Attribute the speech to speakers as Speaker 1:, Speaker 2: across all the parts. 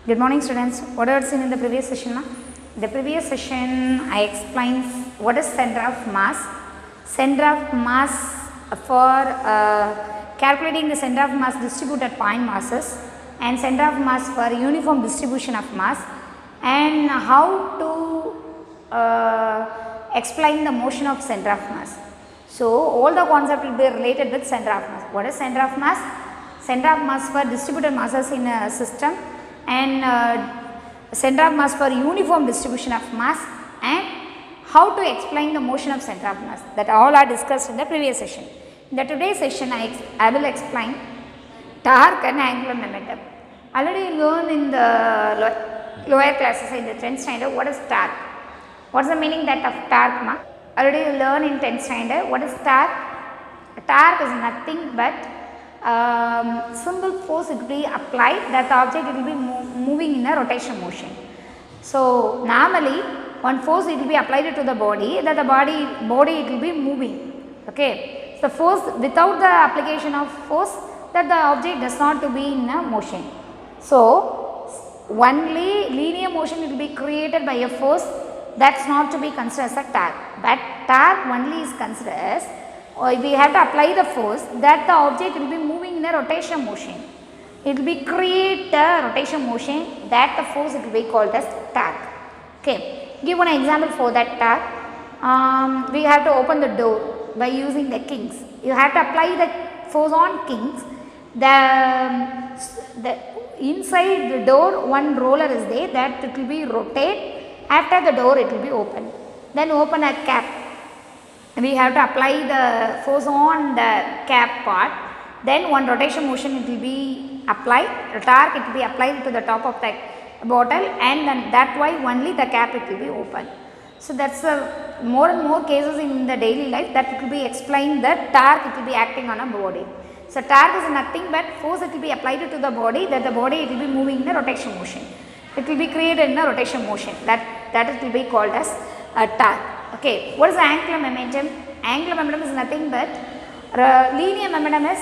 Speaker 1: Good morning students. What I had seen in the previous session? The previous session I explained what is center of mass. Center of mass for calculating the center of mass distributed point masses and center of mass for uniform distribution of mass, and how to explain the motion of center of mass. So, all the concept will be related with center of mass. What is center of mass? Center of mass for distributed masses in a system, and center of mass for uniform distribution of mass, and how to explain the motion of center of mass. That all are discussed in the previous session. In the today's session I will explain torque and angular momentum. Already learned in the lower classes in the 10th standard what is torque. What is the meaning that of torque? Ma? Already learned in 10th standard what is torque. Torque is nothing but simple force it will be applied that the object will be moving in a rotation motion. So, normally one force it will be applied to the body, that the body it will be moving. Okay. So, force without the application of force, that the object does not to be in a motion. So, only linear motion will be created by a force, that is not to be considered as a torque, but torque only is considered as we have to apply the force that the object will be moving in a rotation motion. It will be create a rotation motion, that the force it will be called as torque. Okay. Give one example for that torque. We have to open the door by using the kings. You have to apply the force on kings. The inside the door one roller is there, that it will be rotate. After the door it will be open. Then open a cap. We have to apply the force on the cap part, then one rotation motion it will be applied, the torque it will be applied to the top of the bottle, and then that why only the cap it will be open. So, that is more and more cases in the daily life that it will be explained that torque it will be acting on a body. So, torque is nothing but force it will be applied to the body, that the body it will be moving in a rotation motion. It will be created in a rotation motion, that it will be called as a torque. Okay. What is the angular momentum? Angular momentum is nothing but linear momentum is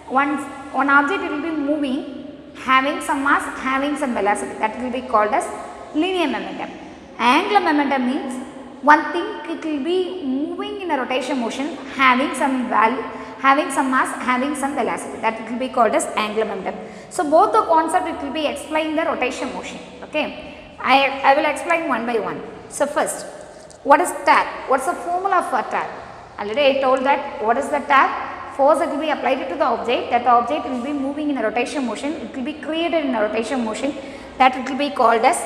Speaker 1: one object it will be moving, having some mass, having some velocity, that will be called as linear momentum. Angular momentum means one thing it will be moving in a rotation motion, having some value, having some mass, having some velocity, that will be called as angular momentum. So, both the concept it will be explained the rotation motion. Okay. I will explain one by one. So, first, what is torque? What is the formula for torque? Already I told that what is the torque? Force it will be applied to the object, that the object will be moving in a rotation motion, it will be created in a rotation motion, that it will be called as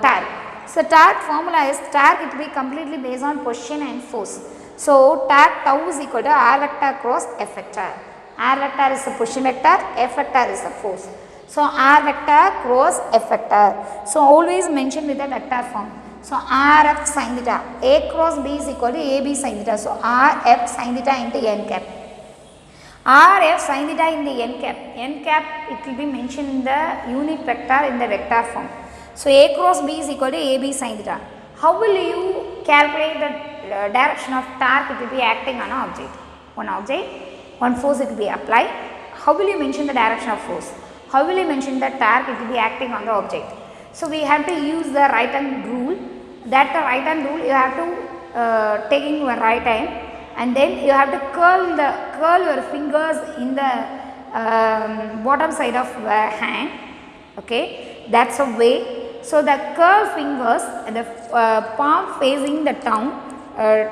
Speaker 1: torque. So, torque formula is torque it will be completely based on position and force. So, torque tau is equal to r vector cross f vector. R vector is the position vector, f vector is the force. So, r vector cross f vector. So, always mention with the vector form. So, Rf sin theta, A cross B is equal to AB sin theta. So, Rf sin theta into n cap. Rf sin theta in the n cap it will be mentioned in the unit vector in the vector form. So, A cross B is equal to AB sin theta. How will you calculate the direction of torque it will be acting on an object? One force it will be applied. How will you mention the direction of force? How will you mention the torque it will be acting on the object? So, we have to use the right hand rule. That the right hand rule you have to take in your right hand, and then you have to curl your fingers in the bottom side of the hand. Okay, that is a way. So, the curl fingers and the palm facing the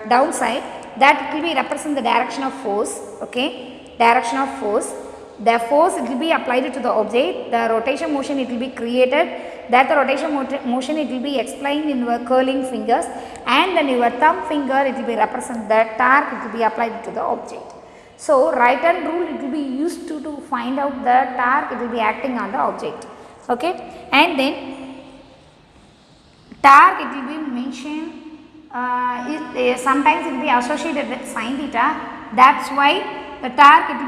Speaker 1: downside, that will be represent the direction of force. Okay, direction of force. The force it will be applied to the object, the rotation motion it will be created, that the rotation motion it will be explained in your curling fingers, and then your thumb finger it will be represent the torque it will be applied to the object. So, right hand rule it will be used to find out the torque it will be acting on the object. Okay. And then torque it will be mentioned, sometimes it will be associated with sin theta, that is why the torque it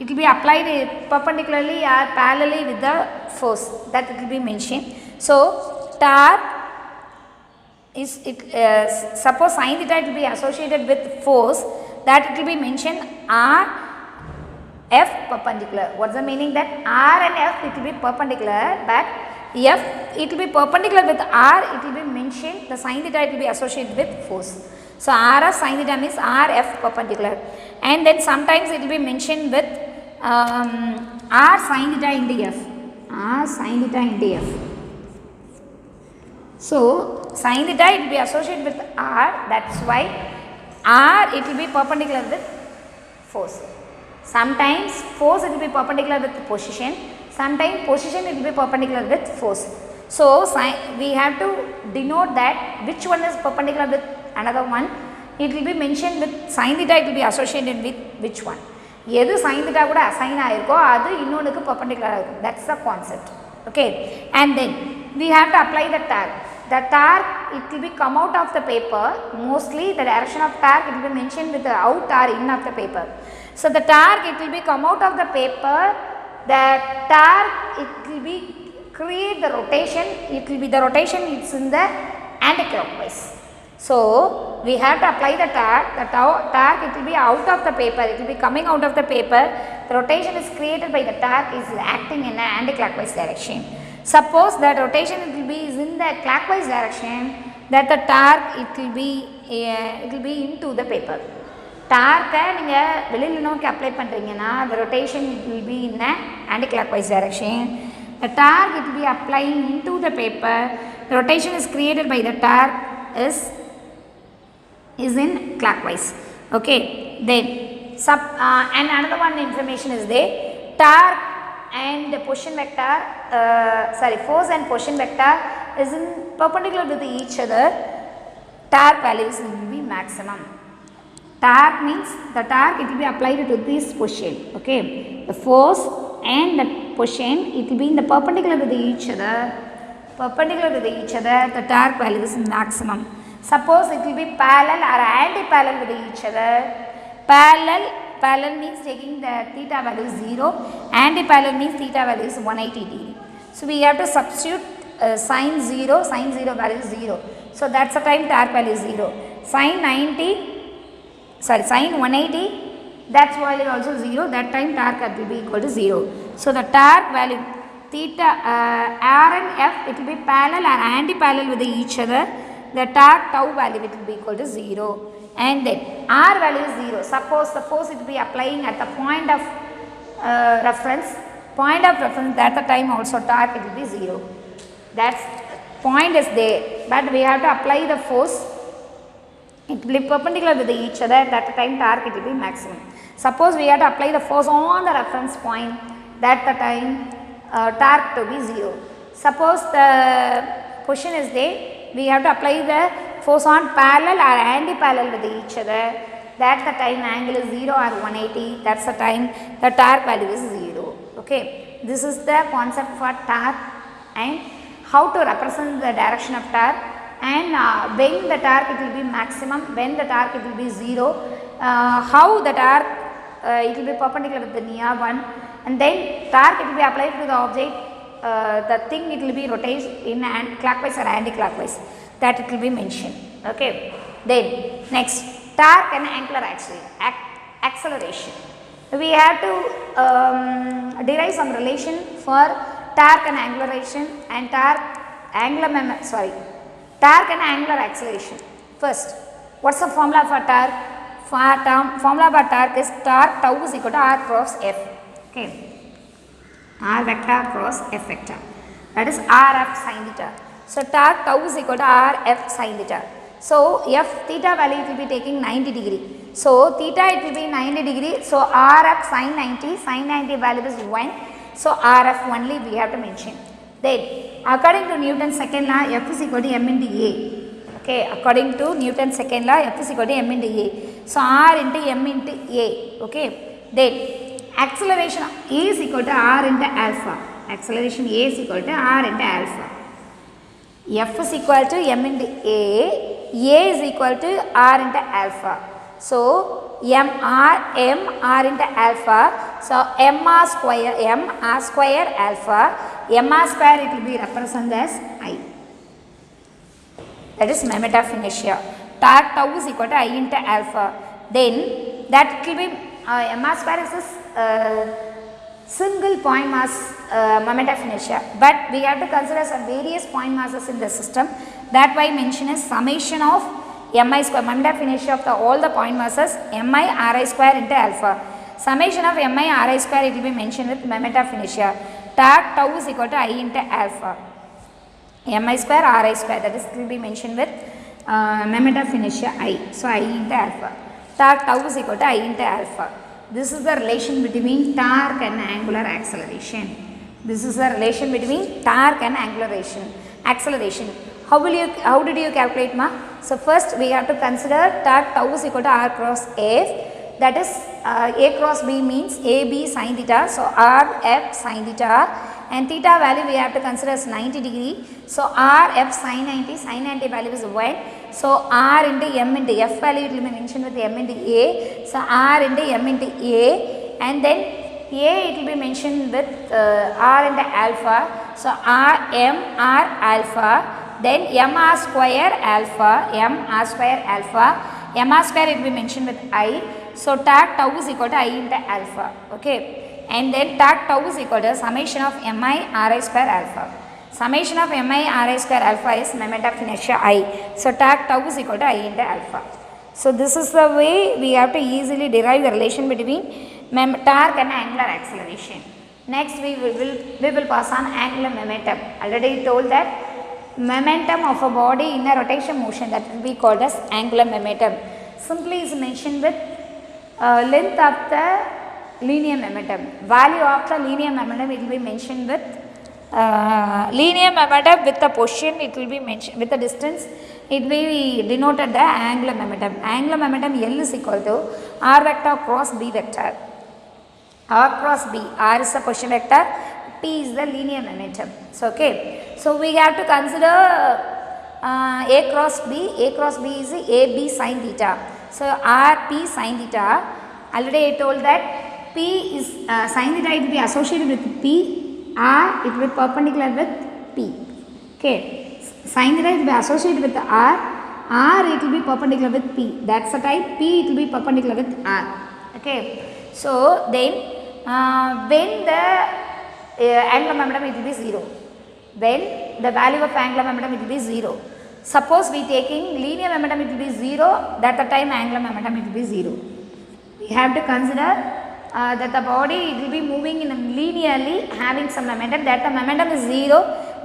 Speaker 1: will be applied perpendicularly or parallelly with the force, that it will be mentioned. So, torque is suppose sin theta it will be associated with force, that it will be mentioned R F perpendicular. What's the meaning? That R and F it will be perpendicular, but F it will be perpendicular with R, it will be mentioned, the sin theta it will be associated with force. So R of sin theta means R F perpendicular, and then sometimes it will be mentioned with R sin theta into F. R sin theta into F. So sin theta it will be associated with R, that's why R it will be perpendicular with force. Sometimes force it will be perpendicular with position, sometimes position it will be perpendicular with force. So we have to denote that which one is perpendicular with another one. It will be mentioned with sin theta, it will be associated with which one. எது sin theta கூட assign ஆயிருக்கோ அது இன்னொன்றுக்கு perpendicular ஆயிருக்கும். That's the concept. Okay. And then we have to apply the torque. The torque it will be come out of the paper. Mostly the direction of torque it will be mentioned with the out or in of the paper. So the torque it will be come out of the paper. The torque it will be create the rotation. It will be the rotation it's in the anti-clockwise. So we have to apply the torque. The torque it will be out of the paper. It will be coming out of the paper. The rotation is created by the torque is acting in an anti-clockwise direction. Suppose that rotation it will be is in the clockwise direction, that the torque it will be into the paper. Torque நீங்க வெளியில நோக்கி apply பண்றீங்கன்னா the rotation it will be in an anti-clockwise direction. The torque it will be applying into the paper. The rotation is created by the torque is in clockwise. Okay. Then and another one information is there. Torque and the position vector, force and position vector is in perpendicular with each other. Torque values will be maximum. Torque means the torque it will be applied to this position. Okay, the force and the position it will be in the perpendicular with each other. Perpendicular with each other, the torque value is maximum. Suppose it will be parallel or anti-parallel with each other. Parallel means taking the theta value is 0, anti-parallel means theta value is 180 degree. So we have to substitute sin 0 value is 0. So that's the time torque value is 0. Sin 180, that's value also 0, that time torque will be equal to 0. So the torque value theta R and F it will be parallel or anti-parallel with each other. The torque tau value it will be equal to 0, and then R value is 0. Suppose the force it will be applying at the point of reference, that the time also torque it will be 0. That's point is there, but we have to apply the force. It will be perpendicular with each other, that the time torque it will be maximum. Suppose we have to apply the force on the reference point, that the time torque to be 0. Suppose the position is there, we have to apply the force on parallel or anti-parallel with each other, that the time angle is 0 or 180, that's the time the torque value is 0. Okay, this is the concept for torque and how to represent the direction of torque, and when the torque it will be maximum, when the torque it will be 0, how the torque it will be perpendicular with the near one, and then torque it will be applied to the object, the thing it will be rotated in clockwise or anti-clockwise, that it will be mentioned. Okay. Then next, torque and angular acceleration. We have to derive some relation for torque and acceleration and torque and angular acceleration. First, what's the formula for torque? Formula for torque is torque tau is equal to R cross F. Okay, R vector cross F vector, that is R F sin theta. So torque tau is equal to R F sin theta. So F theta value it will be taking 90 degree. So theta it will be 90 degree. So R F sin 90 value is 1. So R F only we have to mention. Then according to Newton's second law, F is equal to m into A. Okay, according to Newton's second law, F is equal to m into A. So R into m into A. Okay, then acceleration A is equal to R into alpha. Acceleration A is equal to R into alpha. F is equal to m into A is equal to R into alpha. So m r into alpha. So m r square alpha. M r square it will be represented as I. That is moment of inertia. Torque tau is equal to I into alpha. Then that will be mr square is a single point mass moment of inertia, but we have to consider some various point masses in the system. That why mention is summation of mi square, moment of inertia of all the point masses, mi ri square into alpha. Summation of mi ri square, it will be mentioned with moment of inertia. Tau tau is equal to I into alpha. Mi square ri square, that is will be mentioned with moment of inertia I. So I into alpha. Tau is equal to I into alpha. This is the relation between torque and angular acceleration. This is the relation between torque and acceleration. How did you calculate, ma? So first we have to consider torque tau is equal to R cross F. That is A cross B means AB sin theta. So R F sin theta, and theta value we have to consider as 90 degree. So R F sin 90 value is 1. So R into M into F value it will be mentioned with M into A. So R into M into A, and then A it will be mentioned with R into alpha. So R M R alpha. Then mr square alpha, mr square alpha, mr square it will be mentioned with I. So tau tau is equal to I into alpha. Okay, and then tau tau is equal to summation of mi ri square alpha. Summation of mi ri square alpha is moment of inertia I. So tau tau is equal to I into alpha. So this is the way we have to easily derive the relation between torque and angular acceleration. Next we will pass on angular momentum. Already told that momentum of a body in a rotation motion, that will be called as angular momentum. Simply is mentioned with length of the linear momentum. Value of the linear momentum it will be mentioned with linear momentum with the position it will be mentioned with the distance it will be denoted the angular momentum. Angular momentum L is equal to R vector cross B vector. R cross B, R is the position vector, P is the linear momentum. So okay, so we have to consider A cross B. A cross B is AB sin theta. So RP sin theta. Already I told that P is sin theta, it will be associated with P. R it will be perpendicular with P. Okay, sin theta it will be associated with R. R it will be perpendicular with P. That's the type. P it will be perpendicular with R. Okay, so then when the angular momentum it will be 0. When the value of angular momentum it will be 0. Suppose we taking linear momentum it will be 0, that the time angular momentum it will be 0. We have to consider that the body it will be moving in a linearly having some momentum, that the momentum is 0,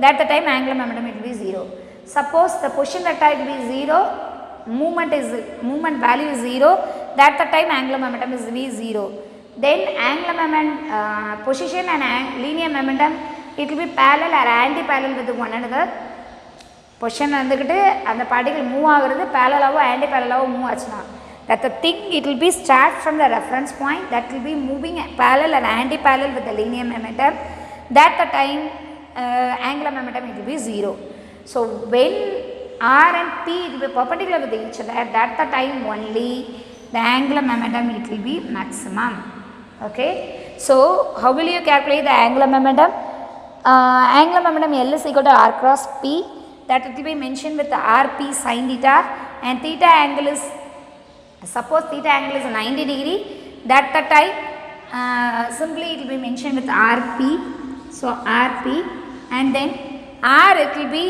Speaker 1: that the time angular momentum it will be 0. Suppose the position vector it will be 0, movement value is 0, that the time angular momentum is v 0. Then angular momentum position and linear momentum it will be parallel or anti-parallel with one another. Position வந்துக்கிட்டு அந்த particle move ஆகுறது parallel anti-parallel move ஆச்சுனா, that the thing it will be start from the reference point, that will be moving parallel and anti-parallel with the linear momentum, that the time angular momentum it will be 0. So when R and P it will be perpendicular with each other, that the time only the angular momentum it will be maximum. Okay, so how will you calculate the angular momentum? Angular momentum L is equal to R cross P, that it will be mentioned with the RP sin theta, and theta angle is, suppose theta angle is 90 degree, that the type simply it will be mentioned with RP. So RP, and then R it will be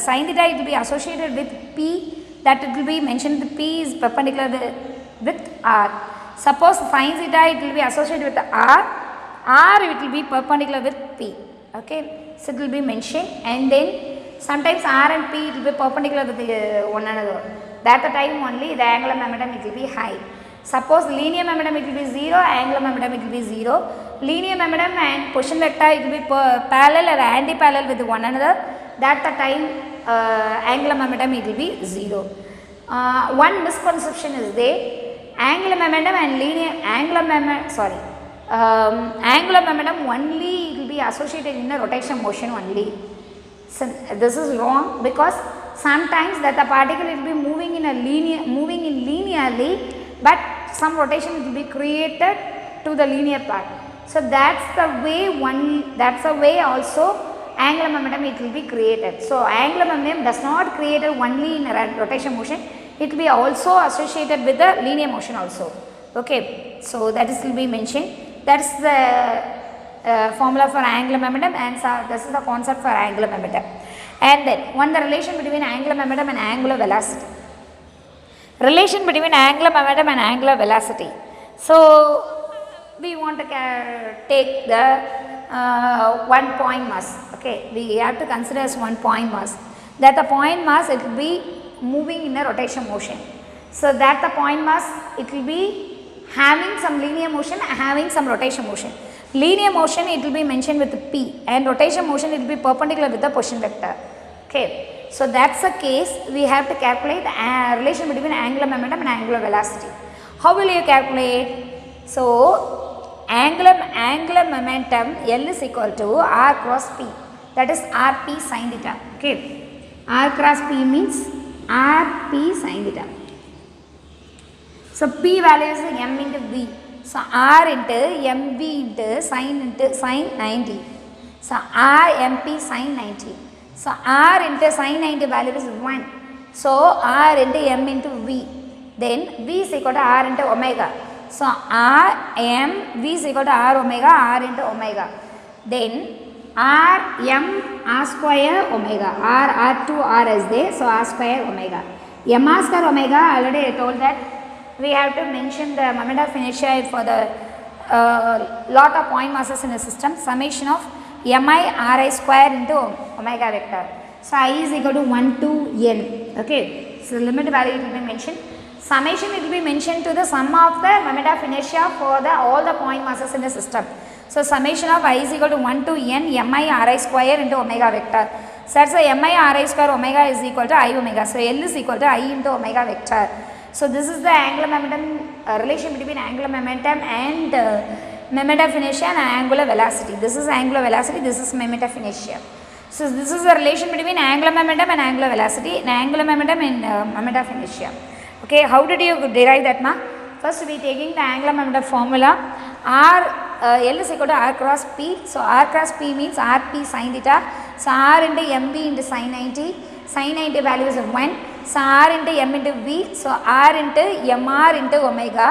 Speaker 1: sin theta it will be associated with P, that it will be mentioned with P is perpendicular with R. Suppose sin theta it will be associated with the R it will be perpendicular with P. Okay, so it will be mentioned, and then sometimes R and P it will be perpendicular with one another, that the time only the angular momentum it will be high. Suppose linear momentum it will be 0, angular momentum it will be 0. Linear momentum and position vector it will be parallel or anti-parallel with one another, that the time angular momentum it will be 0. One misconception is there, angular momentum and angular momentum only it will be associated in a rotation motion only. So this is wrong, because sometimes that the particle will be moving in linearly, but some rotation will be created to the linear part. So that's the way also angular momentum it will be created. So angular momentum does not created only in a rotation motion, it will be also associated with the linear motion also. Okay, so that is will be mentioned. That's the formula for angular momentum, and so this is the concept for angular momentum. And then one, the relation between angular momentum and angular velocity. Relation between angular momentum and angular velocity. So we want to take the 1 point mass. Okay, we have to consider as 1 point mass. That the point mass, it will be moving in a rotation motion. So that the point mass, it will be having some linear motion, having some rotation motion. Linear motion, it will be mentioned with P, and rotation motion, it will be perpendicular with the position vector. Okay, so that's the case. We have to calculate the relation between angular momentum and angular velocity. How will you calculate? So angular momentum L is equal to R cross P, that is RP sin theta. Okay, R cross P means RP sin theta. So P value is m into V. So R into mv into sin 90. So R mp sin 90. So R into sin 90 value is 1. So R into m into V. Then V is equal to R into omega. So R m V is equal to R omega, R into omega. Then R m R square omega. R2 R is there. So R square omega. M R square omega, already I told that we have to mention the moment of inertia for the lot of point masses in the system. Summation of mi ri square into omega vector. So I is equal to 1 to n. Okay, so limit value it will be mentioned. Summation it will be mentioned to the sum of the moment of inertia for the all the point masses in the system. So summation of I is equal to 1 to n mi ri square into omega vector. So that's the mi ri square omega is equal to I omega. So L is equal to I into omega vector. So this is the angular momentum relation between angular momentum and moment of inertia and angular velocity. This is angular velocity, this is moment of inertia. So this is the relation between angular momentum and angular velocity, and angular momentum and moment of inertia. Okay, how did you derive that, ma? First we taking the angular momentum formula. L is equal to R cross P. So R cross P means RP sin theta. So R into MB into sin 90. Sin 90 value is 1. So R into M into V. So R into MR into omega.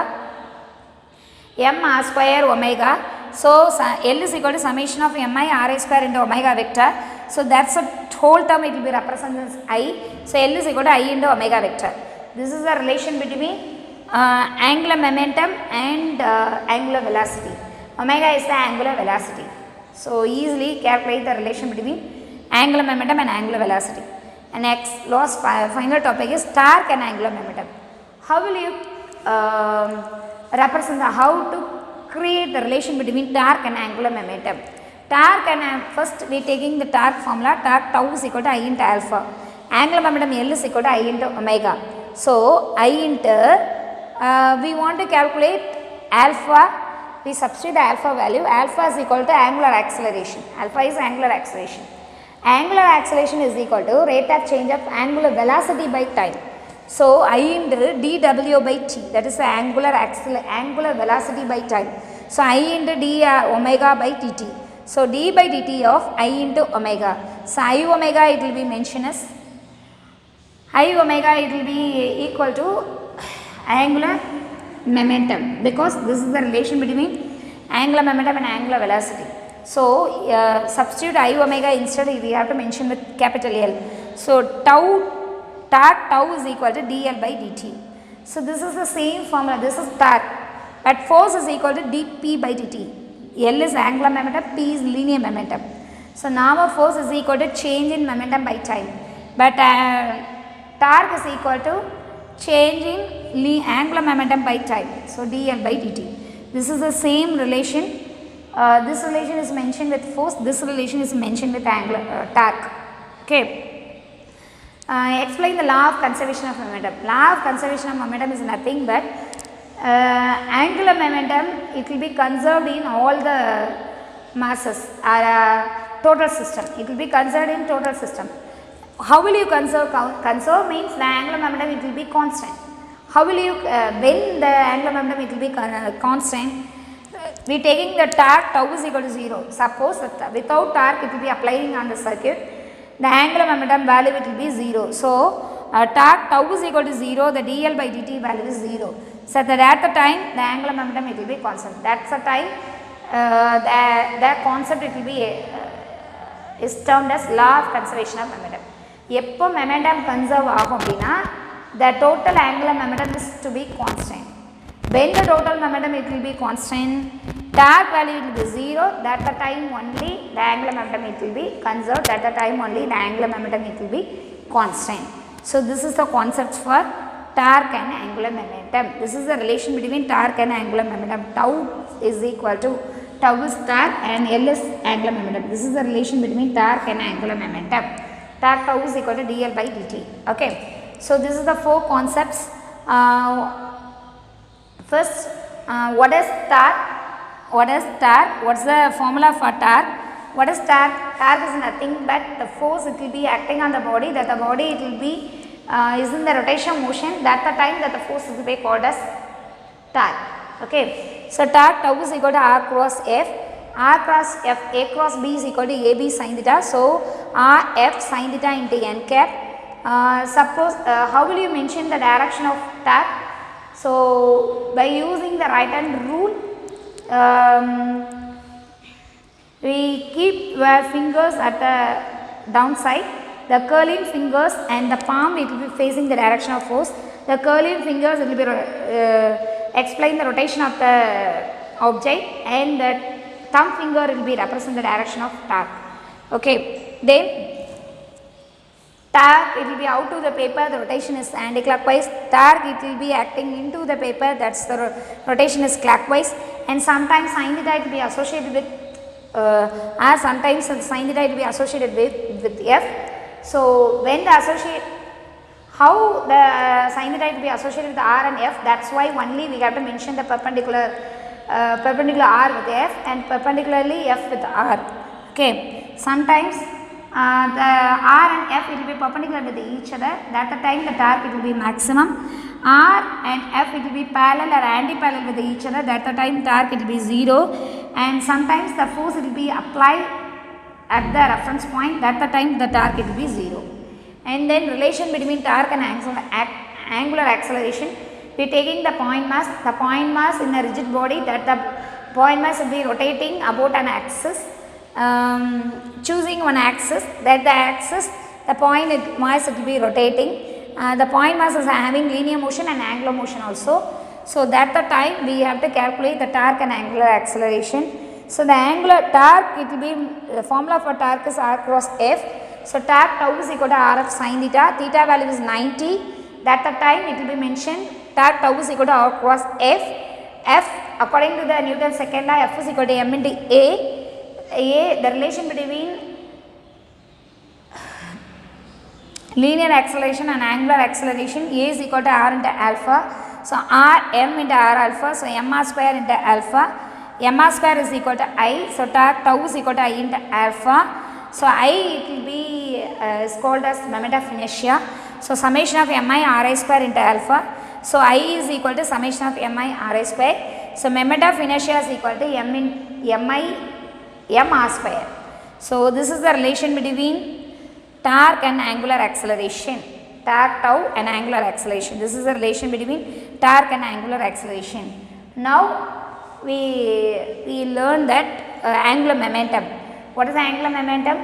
Speaker 1: MR square omega. So L is equal to summation of mi Ri square into omega vector. So that's a whole term, it will be represented as I. So L is equal to I into omega vector. This is the relation between angular momentum and angular velocity. Omega is the angular velocity. So easily calculate the relation between angular momentum and angular velocity. And next final topic is torque and angular momentum. How will you represent how to create the relation between torque and angular momentum? Torque and first we taking the torque formula. Torque tau is equal to I into alpha. Angular momentum L is equal to I into omega. So I into we want to calculate alpha. We substitute the alpha value. Alpha is equal to angular acceleration. Alpha is angular acceleration. Angular acceleration is equal to rate of change of angular velocity by time. So I into dw by t, that is the angular velocity by time. So I into d omega by dt. So d by dt of I into omega. So I omega it will be mentioned as I omega, it will be equal to angular momentum, because this is the relation between angular momentum and angular velocity. So substitute I omega, instead we have to mention with capital L. So torque tau is equal to dl by dt. So this is the same formula, this is torque, but force is equal to dp by dt. L is angular momentum, P is linear momentum. So normal force is equal to change in momentum by time, but torque is equal to change in angular momentum by time. So dl by dt. This is the same relation. This relation is mentioned with force. This relation is mentioned with angular torque. Okay. Explain the law of conservation of momentum. Law of conservation of momentum is nothing but angular momentum. It will be conserved in all the masses or total system. It will be conserved in total system. How will you conserve? Conserve means the angular momentum it will be constant. How will you when the angular momentum it will be constant? We taking the torque tau is equal to 0. Suppose that without torque it will be applying on the circuit, the angular momentum value it will be 0. So torque tau is equal to 0, the dl by dt value is 0. So that at the time the angular momentum it will be constant. That's the time that concept it will be is termed as law of conservation of momentum. எப்போ momentum conserve ஆகும் அப்படின்னா the total angular momentum is to be constant. When the total momentum it will be constant, torque value will be 0, that the time only the angular momentum it will be conserved, that the time only the angular momentum it will be constant. So this is the concept for torque and angular momentum. This is the relation between torque and angular momentum. Tau is equal to tau is torque and L is angular momentum. This is the relation between torque and angular momentum. Torque tau is equal to dl by dt. Okay. So this is the 4 concepts. First, what is torque? What is torque? What's the formula for torque? What is torque? Torque is nothing but the force it will be acting on the body, that the body it will be is in the rotation motion, that the time that the force will be called as torque. Okay. So torque tau is equal to r cross f. R cross f, a cross b is equal to ab sin theta. So r f sin theta into n cap. Suppose how will you mention the direction of torque? So by using the right hand rule, we keep our fingers at the downside, the curling fingers and the palm it will be facing the direction of force. The curling fingers it will be explain the rotation of the object, and the thumb finger will be represent the direction of torque. Okay. Then torque it will be out to the paper, the rotation is anti-clockwise. Torque it will be acting into the paper, that's the rotation is clockwise. And sometimes sin theta it will be associated with as sometimes sin theta it will be associated with f. So when the associate, how the sin theta will be associated with r and f, that's why only we have to mention the perpendicular r with f and perpendicularly f with r. Okay. Sometimes the r and f will be perpendicular with each other, that the time the torque it will be maximum. R and f it will be parallel or anti-parallel with each other, that the time torque it will be 0, and sometimes the force it will be applied at the reference point, that the time the torque it will be 0. And then relation between torque and angular acceleration, we are taking the point mass in a rigid body, that the point mass will be rotating about an axis, choosing one axis, that the axis the point mass will be rotating. The point mass is having linear motion and angular motion also. So that the time we have to calculate the torque and angular acceleration. So the angular torque it will be, the formula for torque is r cross f. So torque tau is equal to r of sin theta, theta value is 90, that the time it will be mentioned torque tau is equal to r cross f. F according to the Newton's second law, f is equal to m into a. The relation between linear acceleration and angular acceleration, a is equal to r into alpha. So r m into r alpha, so m r square into alpha, m r square is equal to I, so torque tau is equal to I into alpha. So I it will be is called as moment of inertia. So summation of mi r I square into alpha. So I is equal to summation of mi r I square. So moment of inertia is equal to m r square. So this is the relation between torque and angular acceleration. Torque tau and angular acceleration. This is the relation between torque and angular acceleration. Now we learn that angular momentum. What is the angular momentum?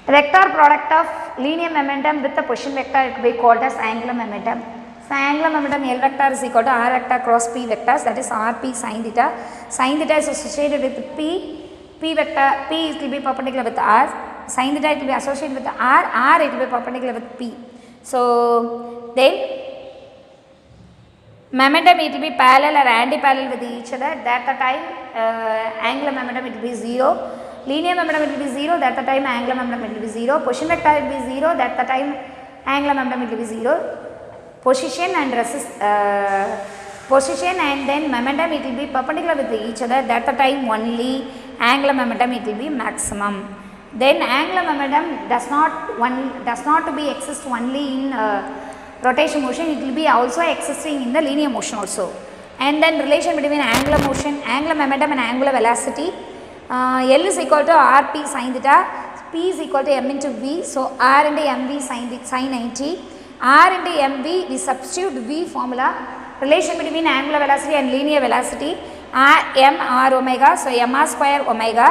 Speaker 1: Vector product of linear momentum with the position vector it will be called as angular momentum. So angular momentum L vector is equal to r vector cross p vectors, that is rp sin theta. Sin theta is associated with p vector, p it will be perpendicular with r. Sin theta it will be associated with r it will be perpendicular with p. So then momentum it will be parallel or anti-parallel with each other, that the time angular momentum it will be 0. Linear momentum it will be 0, that the time angular momentum it will be 0. Position vector it will be 0, that the time angular momentum it will be 0. Position and position and then momentum it will be perpendicular with each other, that the time only angular momentum it will be maximum. Then angular momentum does not to be exist only in rotation motion, it will be also existing in the linear motion also. And then relation between angular motion, angular momentum and angular velocity, L is equal to rp sin theta, P is equal to M into V. So R into MV sin 90. R into MV, we substitute V formula, relation between angular velocity and linear velocity, M R omega, so M R square omega,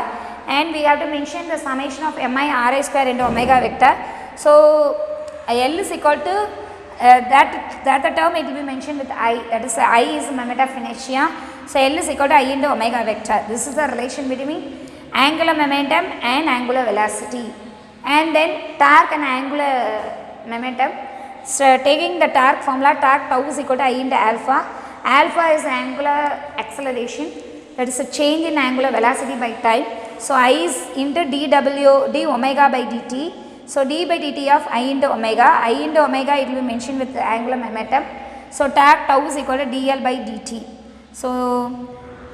Speaker 1: and we have to mention the summation of Mi Ri square into omega vector. So L is equal to that the term it will be mentioned with I, that is I is moment of inertia. So L is equal to I into omega vector. This is the relation between angular momentum and angular velocity. And then torque and angular momentum. So taking the torque formula, torque tau is equal to I into alpha. Alpha is angular acceleration, that is a change in angular velocity by time. So I is into d omega by dt. So d by dt of I into omega it will be mentioned with the angular momentum. So torque tau is equal to dl by dt. So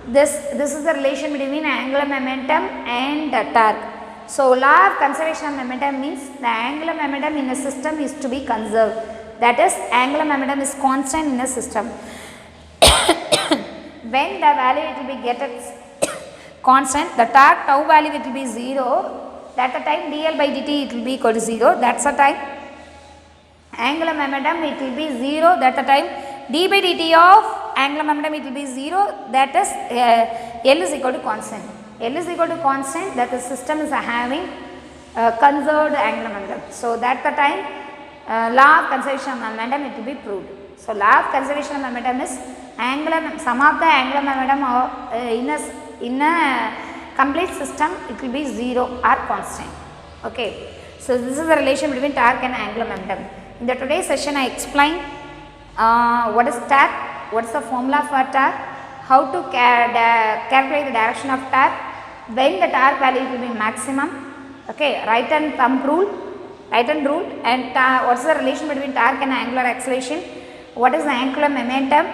Speaker 1: this is the relation between angular momentum and torque. So law of conservation of momentum means the angular momentum in a system is to be conserved. That is, angular momentum is constant in a system. When the value it will be get constant, the torque tau value it will be 0. That the time dl by dt it will be equal to 0. That's the time angular momentum it will be 0. That the time d by dt of angular momentum it will be 0. That is L is equal to constant. L is equal to constant, that the system is having conserved angular momentum. So that the time law of conservation of momentum it will be proved. So law of conservation of momentum is sum of the angular momentum in a complete system it will be 0 or constant. Okay. So this is the relation between torque and angular momentum. In the today's session I explained what is torque, what is the formula for torque, how to calculate the direction of torque, when the torque value will be maximum, okay, right hand rule, and what is the relation between torque and angular acceleration, what is the angular momentum,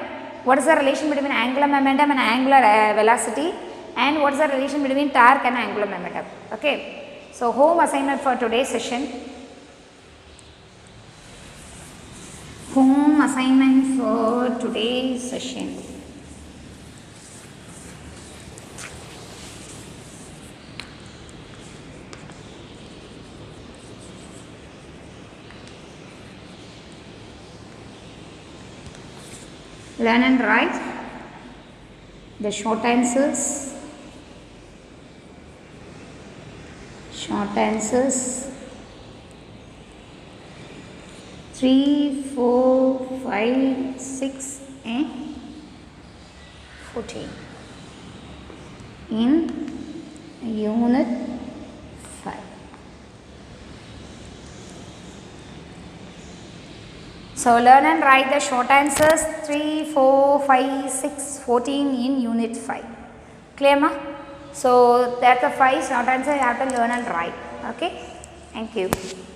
Speaker 1: what is the relation between angular momentum and angular velocity, and what is the relation between torque and angular momentum. Okay. So home assignment for today's session. Home assignment for today's session. Learn and write the short answers. Short answers 3, 4, 5, 6 and 14 in unit 5. So learn and write the short answers 3, 4, 5, 6, 14 in unit 5. Clear ma? So that's the 5 short answers you have to learn and write. Okay. Thank you.